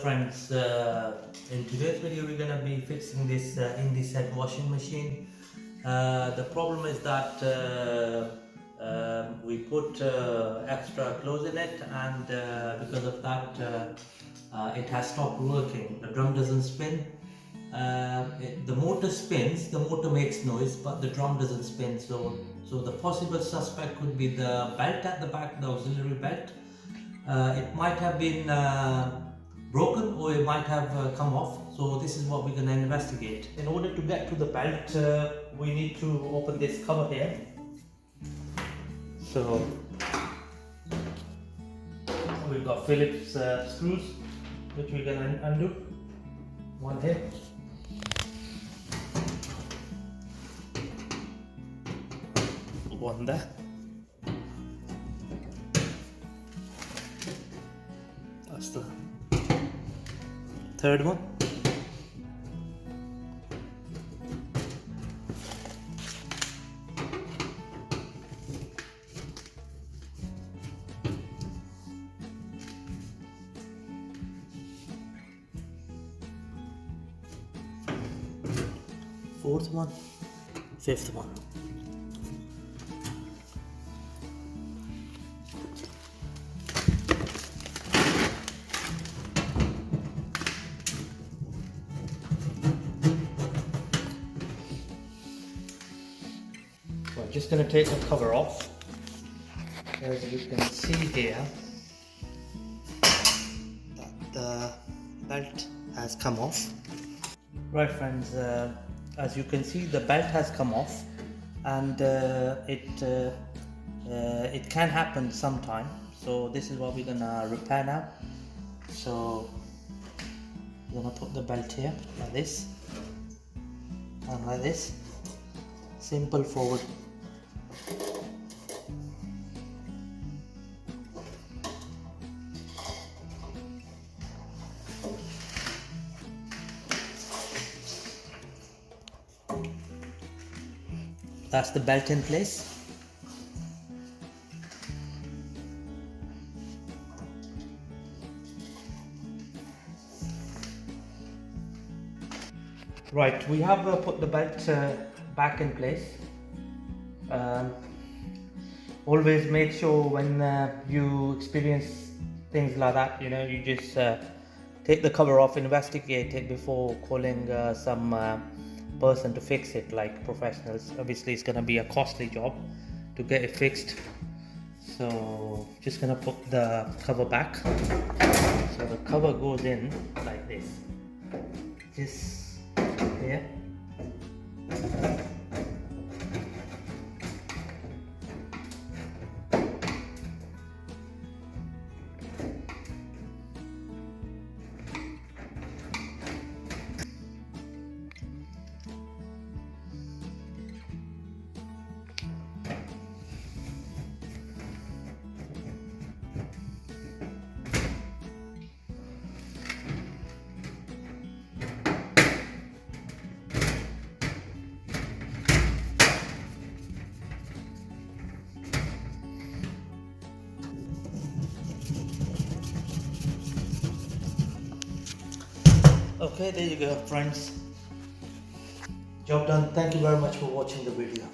friends, in today's video we're gonna be fixing this Indiset washing machine. The problem is that we put extra clothes in it, and because of that it has stopped working. The drum doesn't spin. The motor spins, the motor makes noise, but the drum doesn't spin. So the possible suspect could be the belt at the back, the auxiliary belt. It might have been broken, or it might have come off. So this is what we're going to investigate. In order to get to the belt, we need to open this cover here. So we've got Phillips screws, which we're going to undo. One here. One there. That's the third one. Fourth one. Fifth one. We're just going to take the cover off. As you can see here, that the belt has come off. Right friends, as you can see, the belt has come off, and it can happen sometime. So this is what we're gonna repair now. So we're gonna put the belt here like this and like this. Simple forward. That's the belt in place. Right, we have put the belt back in place. Always make sure when you experience things like that, you just take the cover off, investigate it before calling some person to fix it, like professionals. Obviously it's going to be a costly job to get it fixed, so just going to put the cover back. So the cover goes in like this, just here. Okay, there you go friends. Job done. Thank you very much for watching the video.